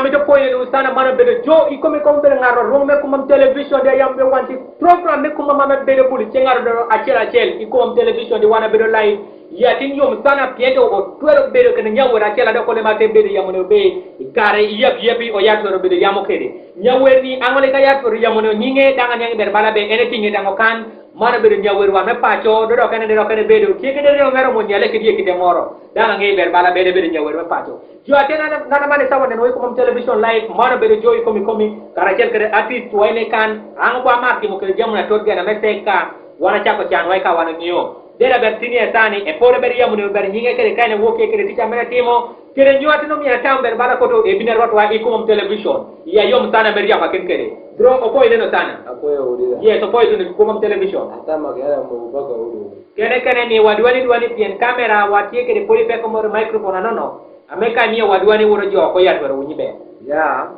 mi to poye no sana mana be jo iko me ko be ngaro ro me ko mam television de yambe wanti program me ko mama be de buli ngaro do achel iko mam television de wana be do live ya tin yom sana piendo o twero be do kana nyawo ra chela do ko le mate be de yamono be kare yebi o ya twero be de yamo kede nyawer ni angole ka ya twero yamono nyinge danga nyang ber bala be anything dango kan mana be nyawer wa me pacho do kana be do kike de ngaro mo nyale kidi moro danga nge ber bala be de nyawer me pacho jo atena nana mane sawane no ko mam television live mana be jo iko mi kara chel kede artist wayne kan ang ba ma ki mo kede jamuna tot gana meteka wana chako chan way ka wana niyo dera bertini etani e pore ber yamuno ber nyinge kede kane woke kede ticha mena timo kede nyuati no mi atam ber bala koto e biner wat wa iko mam television ya yom sana ber ya paken kede bro opo ile no sana apo ya udira yes opo ile no mam television atama gara mo baka udu kede ni wadwani pien kamera watie kede poli pe ko mo microphone no ameka ni wadwani woro jo ko ya twero unyibe ya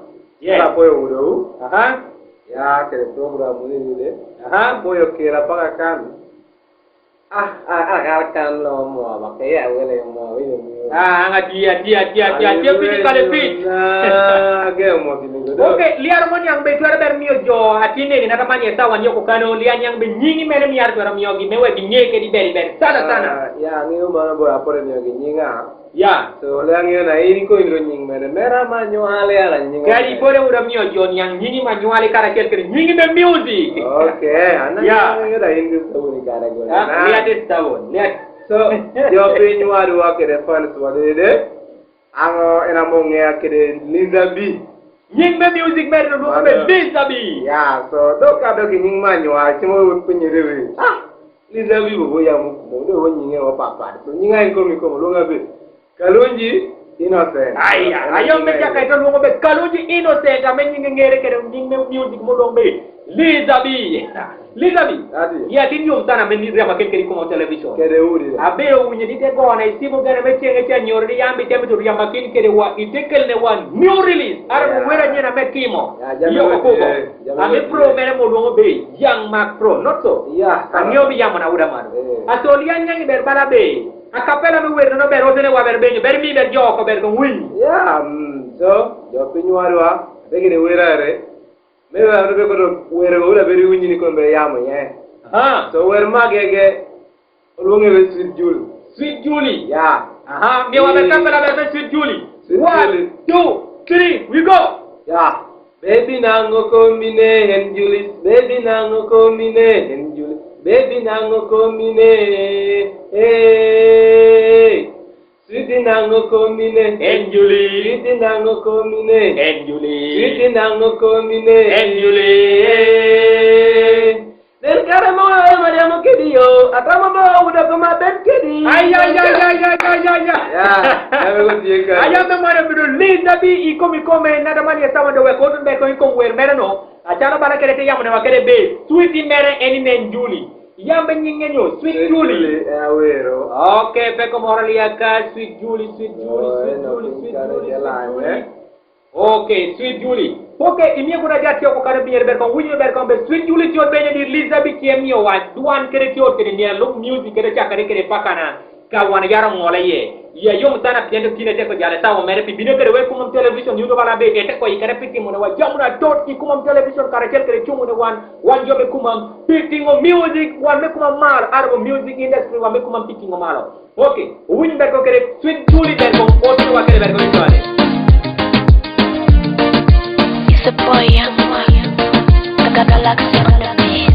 yes apo ya udu aha ya kede program ni aha apo yo kira paka kan kan lo mo ba kaya wele mo wele anga dia pini kale pit ge mo bini okay liar mo nyang be twara ber mio jo atine ni nata manye sawa nyoko kano liar nyang be nyingi mene mi ar twara mio gi mewe gi nyeke di beri sana ya ngi ma bo apore mio gi nyinga ya so liar ngi na ini ko indro nying mene mera ma nyale ala nyinga kali pore ura mio jo nyang nyingi ma nyale kara kel nyingi be music okay ana ngi da indi so ni kara go na liat tawon liat so yo pe nywaru wa kede fans wa de ango ena mo nge kede Lizabi nying be music be do be Lizabi ya so do ka do ki nying ma nywa chimo punyirewe Lizabi bo ya mu do wo nyinge wa papa so nyinga ko mi ko lo ngabe kalonji innocent ayo me ja kay to lo be kalonji innocent ame nyinge ngere kede nying be music mo do be Lizabi ya tin yom sana men ni rema ken ko mo television kede uri abe o wunye dite go na isibo gane me chenge cha nyor di yambi tembe to yamba kin kede wa itekel ne one new release ara mo wera nyena me kimo yo ko ame pro mere mo lo be young mark pro not so anyo bi yamana uda maro atoli anyangi ber bala be akapela me wera no ber odene wa ber be ber mi ber jo ko ber ko win so yo pinywarwa be gene wera re me wa be ko wera ura beri wunyi ni ko be yamo ye so wer magege olonge be Sweet Julie ya me wa be kamera be Sweet Julie 1 2 3 we go ya baby nango kombine hen Julie baby nango kombine hen Julie baby nango kombine Sweet nango kombine hen Julie Sweet nango kombine hen Julie Sweet nango kombine hen Julie del karamo Mariamo kediyo atama ba uda kama ben kedi ay ya me dieka aya me mara bido Lizabi iko mi come nada mani sawa do we ko be ko iko wer merano achana bana kede te yamne wa kede be Sweet mere eni men Julie yambe nyingenyo Sweet Julie awero okay pe ko morali aka Sweet Julie okay Sweet Julie okay imie kuna jati ko kada bier ber ko wunyo ber ko be Sweet Julie tio be ni Lizabi kiemio wa duan kede tio kede ni lo music kede chakare kede pakana ka wana yaro ngole ye ya yom tana piendo kine te ko jale tawo mere pi bino kede we kumam television yudo bala be ete ko ikare piti mo wa jamuna dot ki kumam television kare kel kede chumu ne wan jobe kumam piti ngo music wan me kumam mal arbo music industry wan me kumam piti ngo malo okay wunyo ber ko kede Sweet Julie ber ko otu wa kede ber ko itwale it's a boy Galaxy on the beat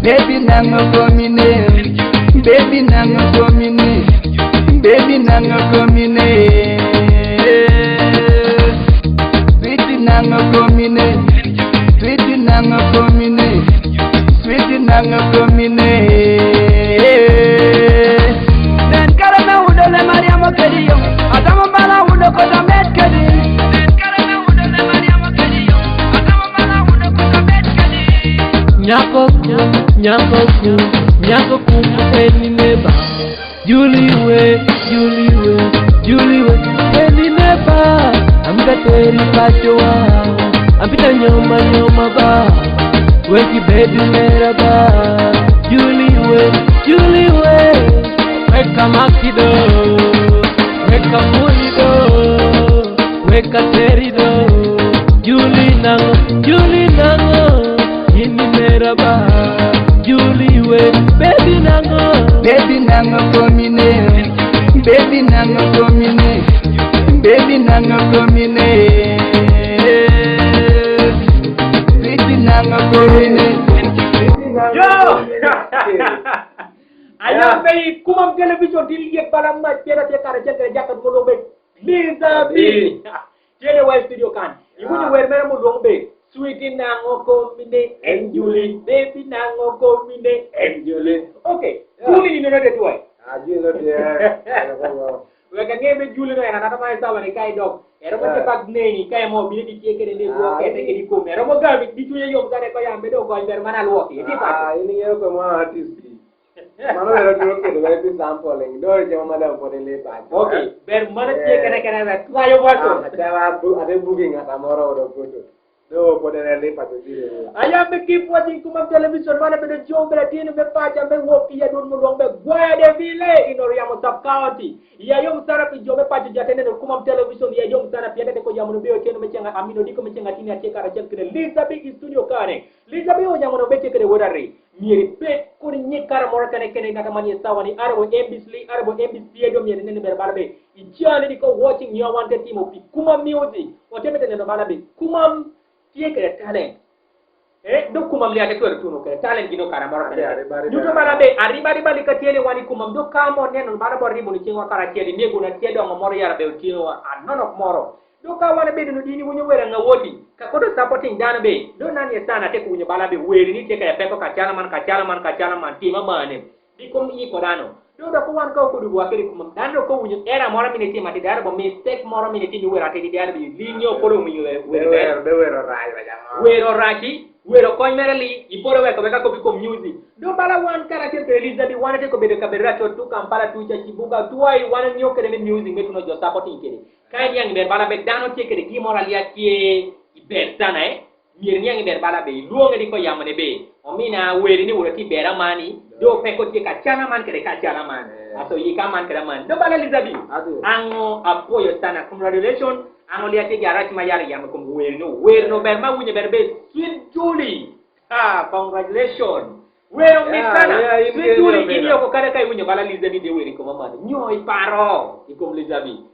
baby nango komine baby nango komine baby nango komine sweet nango komine sweet nango komine sweet nango komine dan karana udole Mariamo kediyo adamo bala udo ko damet kedi dan karana udole Mariamo kediyo adamo bala udo ko damet kedi nyako ku eni neba Julie we eni neba amga teri pachoa ampita nyoma ba weki bedu mera ba Julie we weka makido weka munido katerido Julie nango Ini meraba Julie we baby nango komine baby nango komine baby nango komine baby nango komine yo ayam bay kumam television di liek balam ma tera te kara jere jakat mo lo be Liza bi tele wa studio kan ibu ni wer mere mo lo be sweetie nango komine and Julie baby nango komine and Julie okay Julie ni no de toy Julie dia. Weka ngebe Julie no yana tama sawa ni kai dog ero mo te pag neni kai mo bi di tieke de wo ke te ke di ko ero mo gabi di tuye yo gare ko yambe do ko ber mana lo ki ti pa ini yo ko mo artist Mano ero duro ke dove pi sampling do je mo da ko de le pa okay ber mana tieke ne kana ba twayo wato ada ade booking ata moro do foto do ko de le pa to dire ayam be keep watching kumam television mana be de jombe tinu be pa jambe wo pi ya don mo be gwa de vile ino ya mo tap county ya yo msara pi jombe pa jatene no kumam television ya yo msara pi ade ko jamu be o tenu me chenga amino diko me chenga tini ate kara chen kre Liza big studio kane Liza be o jamu no be kre wodare mieri pe ko ni kara mora kane kene ngata mani sawani arabo MBC do mieri nene ber balbe ijane diko watching you wanted team of kumam music o temete no balbe kumam tie kere talent do kumam li ate to tuno kere talent gino kara maro kere duto bala be arriba li katele wani kumam do kamo neno bala bo ribo ni chinwa kara tiele nego na tiedo moro yara be tino a none of moro do ka wana be no dini wonyo wera nga wodi ka kodo supporting dana be do nani sana te kunyo bala be weri ni te ka peko ka chala man tima mane dikom yi kodano do ko wan ko du wakere kumam dando ko wonyo era moro mine tima te dara bo mistake moro mine timi wera te dara be linyo ko do wonyo wero rai ba jama wero raki wero koy merali iporo we ko be ko biko music do bala wan karater ke Elizabeth wan te ko be de kabera to tu kampala tu cha chibuga tuai wan nyo ke de music metu no jo supporting kede kay yang ber bala be dano te ke de ki moral ya tie iber sana mir nyang ber bala be luonga di ko yamane be o mina weri ni wura ti bera mani do pe ko ti ka chana man ke de ka chana man aso yi ka man ke man do bala Elizabeth ango apoyo sana congratulations ano lihat dia jarak mayar yang makum werno berma punya berbe Sweet Julie congratulations wero misana Sweet Julie ini aku kada kai punya bala Liza ni de weri ko mama nyoi paro ikom Lizabi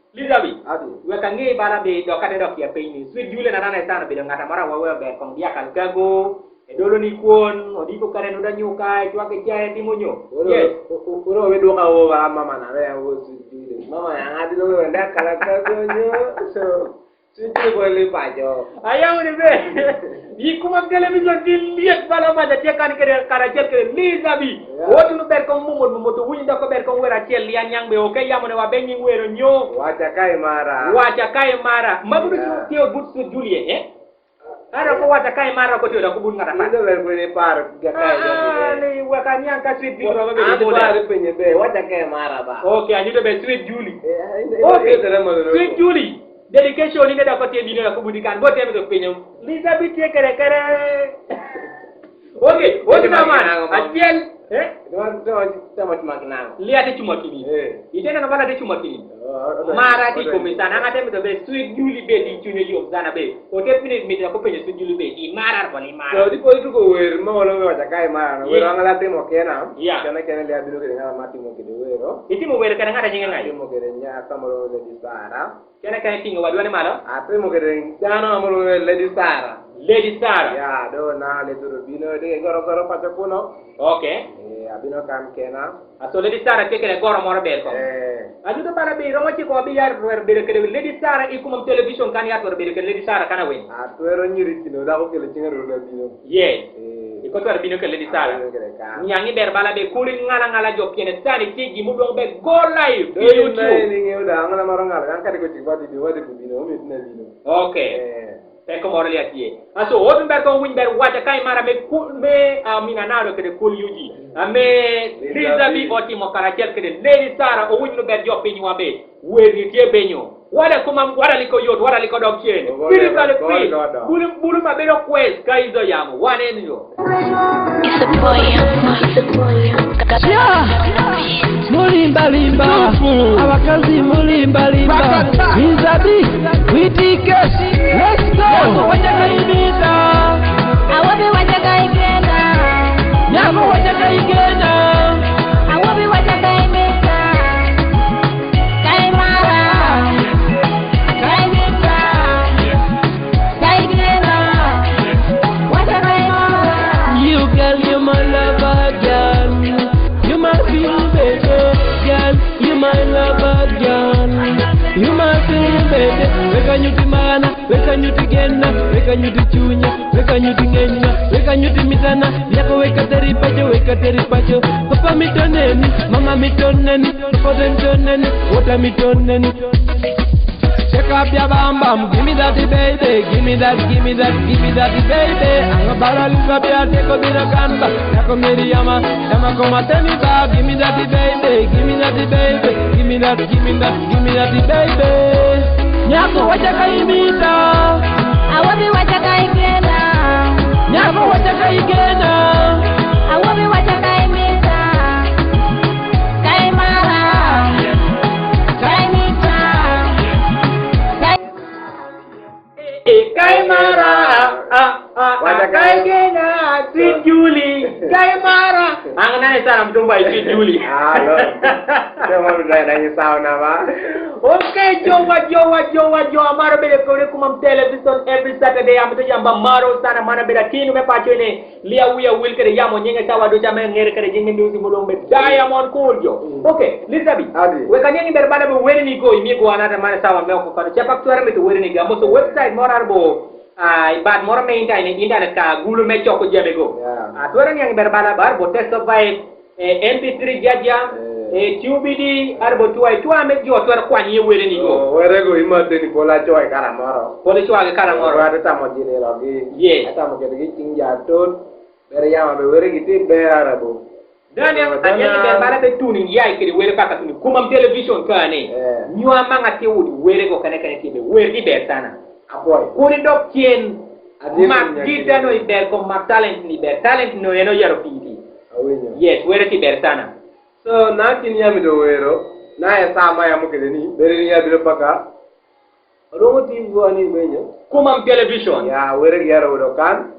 we kangi bala be do kada do ya pe ini Sweet Julie na nana sana be ngata mara wa be kong dia kan gago dolo ni kuon odi ko kare no da nyukai tua ke jae timunyo yes uro we do ka o mama na we o mama yang ada lo ndak kala kagonyo so suci boleh pajo ayam ni be di kumam television di lihat bala ma da tekan ke kara jet ke Lizabi wotu no ber ko mo to wuni da ko ber ko wera tel lian yang be o kay yamone wa be ngi wero nyo wacha kai mara mabudu ti o but Sweet Julie Ara ko wata kai mara ko da kubun ngata pa. Ndo ber ko ni par ga kai da. Ni wakani an ka Sweet Julie ba be. Ando ba penye be wata kai mara ba. Okay, anyu do be Sweet Julie. Okay, Sweet Julie. Dedication ni da ko te bino ko budikan bo te be penye. Elizabeth te kere. Okay, wodi na man. Atiel Tama makina. Lihat cuma kini. Ite na bala de cuma kini. Mara di komisana ngate mi be Sweet Julie be di chune yo zana be. O te fini mi da ko penye Sweet Julie be di mara bali mara. So di ko itu ko wer mo lo wa jakai mara. Wer ngala te mo kena. Kena lihat dulu kena mati mo kede wero. Iti mo wer kana ngata nyenga ngai. Mo kede nya kamoro le di sara. Kena kai tingo wadwane malo. Ape mo kede jano amoro le di sara. Lady Sarah. Ya, do na le duro bino de goro pacha kuno. Okay. Abino kam kena. Aso Lady Sarah kekele goro moro bel ko. Ajudo para be romo ci ko bi yar wer be kele Lady Sarah ikumam television kan ya tor be kele Lady Sarah kana wen. To ero nyiri tino da ko kele cingaro do bino. Yes. Iko tor bino kele Lady Sarah. Nyangi ber bala be kulin ngala job kene tani tigi mu do be go live YouTube. Ni ngi uda ngala maro ngala kan kadi ko ci wadi di wadi bino mi tna bino. Okay. Peko moro li atie. Aso wotun ber ko win ber wacha kai mara me mina nalo kede kul yuji. Ame Lizabi oti mo karakel kede Lady Sarah o win no ber job pe nywa be. Weri tie benyo. wada kuma wada liko yot wada liko dog chen physically free bulu mabedo quest kaizo yamo wane nyo It's a boy. Mulimba limba, abakazi mulimba limba, Mizabi, witike, let's go. Wajaka imita, Awabi wajaka igena, nyako wajaka igena, awabi wajaka imita, kaimara, kaimita, kaigena, wajaka imara. you girl, you my lover girl, you my feel baby girl, you my lover girl, you my feel baby. Weka nyuti mana, weka nyuti gena, weka nyuti chunya, weka nyuti ngenya, weka nyuti mitana, yako weka teripacho, papa mitoneni, mama mitoneni, papa mitoneni, water mitoneni. Check up your bam bam, give me that baby, give me that baby. I'm a baraluka bia teko bina kamba, yako meri yama koma teni ba, give me that baby, give me that baby, give me that baby. Nyako wajaka imita, Awabi wajaka igena, nyako wajaka igena, awabi wajaka imita, kaimara, kaimita, kaimara kaigena sweet Julie kaimara angana sana mtumba sweet Julie Halo. Sema mnadai sauna ba. okay jowa maro bele kore kuma television every Saturday amto jamba maro sana mana bela tinu me pachene lia wiya wilkere yamo nyenge tawa do jama ngere kare jinge music mulong be Diamond Cool jo okay lisabi Adi. we kanyengi berbana be weni ni go imi go anata mana sawa me ko kado chepak tuara me to weni ni gamo so website morarbo bad moro me internet ka gulu me choko jebe go tuara ni yang berbana bar bo test of MP3 jaja TUBD arbo tuwa me jo tuara kwani wele ni go Werego imate ni bola joy karamoro. pole chwa ke karamoro Ora ta mo jine rogi. yes Ata mo kede tinja tot. Bere yama be weregi ti be arabo. Daniel anyani berbana be tuning yai kede wele paka tuning kuma television kane nywa manga te wudi wele go kane ti be wele be sana Apoy. kuri dok kien Adi mak gita no iber ko mak talent ni ber talent no eno yaro piti Awinyo. yes wele ti ber sana So na tin yami do wero. Na ya sama ya mo kede ni. Bere ni ya biro paka. Rongo ti wani menyo. kuma television Ya weregi yaro do kan.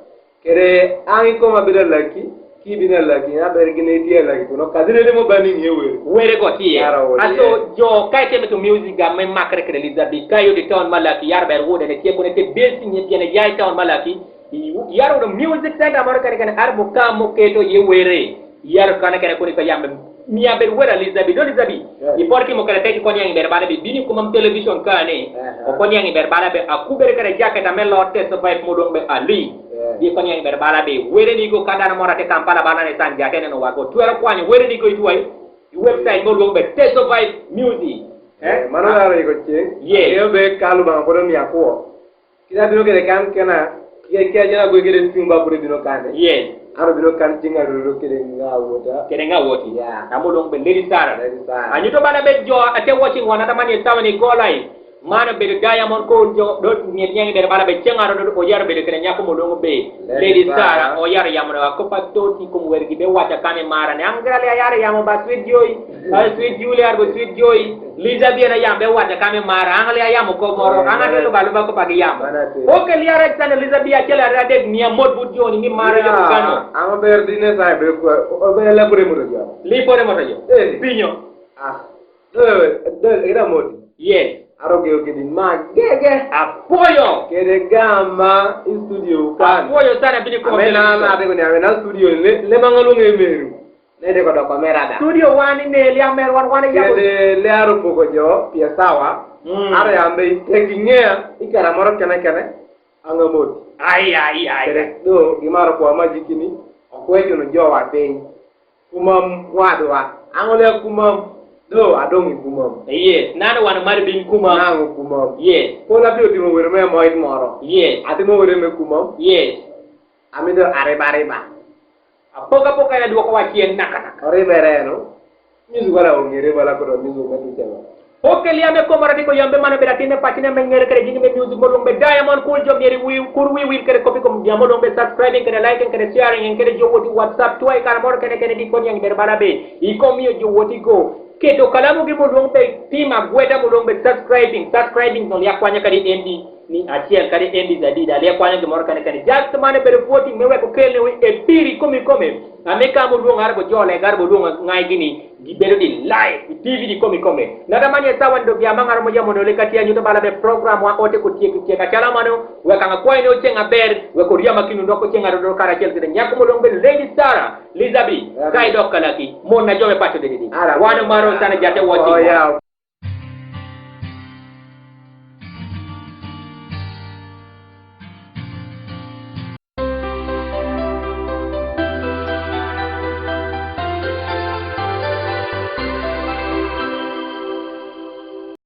Kere angi ko mabira laki. Ki bina laki na bere gine dia laki kuno kadire le mo bani ni wero. wele go ti Yaro wele. aso jo kaite me to music ga me makre kede lizabi kayo de town malaki yar ber wode ne tieko ne te besi ni tiene yai town malaki yaro do music center maro kare kane arbo ka mo keto ye were yaro kane kane ko ni ka yambe miya ber wera lizabi do lizabi i porki mo kare te ko nyang ber bana be bini kuma television kane o ko nyang ber bana be akubere kare jaketa me lotte so five modong be ali di ko nyang ber bana be were ni go kadana morate kampala bana ne san jakene no wago tuera kwani were ni go tuwai website mo long be test of music Mano la re ko che. Yes. Yo be kalu ba ko mi akwo. Kida bino kede kan kana. Kia jana go kede simba bure bino kan. yes Aro bino kan tinga ro kede nga wota. kede nga woti Yeah. amo long be lady sara Lady Sara. anyuto bana be jo ate watching wana tamani tawani go live mana be Diamond Cool jo do nyet nyangi be bana be chengaro do o yar be kede nyako mo long be lady sara o yar yamo ko patto ti ko wergi be wata kane mara ne angale yar yamo ba sweet joy sweet julia go sweet joy liza bi na yambe wata kane mara angale yamo ko moro angale lo balu ba ko pagi yamo okay liara tan liza bi akela rade ni mod bu joni ni mara yo kano Amo ber dine sai be ko o be la bure mo jo. li pore mo tayo pinyo Ah. Do ira modi. yes Aro ke kede ma gege. apoyo Kede gamba in studio kan. apoyo sana bini ko Amena na be ko ni amena studio le mangalo ngemeru. Ne de ko do kamera da. studio wani ne li amer wan yabo Kede le aro poko jo pia sawa. Ara yambe tekingea ikara moro kene anga modi. ai Kede do gimaro ko majikini okwejo no jo wa piny. Kumam wadwa. Angole kumam do adongi kumam. yes nana wana mari bin kuma Nango kumam. yes Ko la bio timo were me moy moro. yes Atimo were me kumam. yes Amido areba. apoka ya dua ko wachien nakana Ore bereno. Mizu wala ongere wala ko do mizu metu chelo. oke liame ko marati ko yambe mana beratine patine mengere kere jingi me music mo be diamond cool jom yeri wi kur wi kere copy ko diamo be subscribing kere liking kere sharing kere jowoti whatsapp toy kar mor kene di ko yang berbara be I ko mi jowoti go keto kalamu gi mo be tima gweta mo be subscribing no yakwanya kadi endi ni achiel kadi endi zadida le kwanya gi mor kane just mane bere voti mewe ko kele wi e piri komi ameka mo luong arbo jole garbo luong ngai gini di bedo di live di TV di komi nada manya sawan do biama ngaro mo jamono le katia nyuto bala be program wa ote ko tie ka kala mano we kanga kwai no chenga ber we ko riama kinu ndoko chenga do kara chel de nyako mo luong be lady Sara Lizabi kai dokala ki mo na jowe pato de di wana maro sana jate woti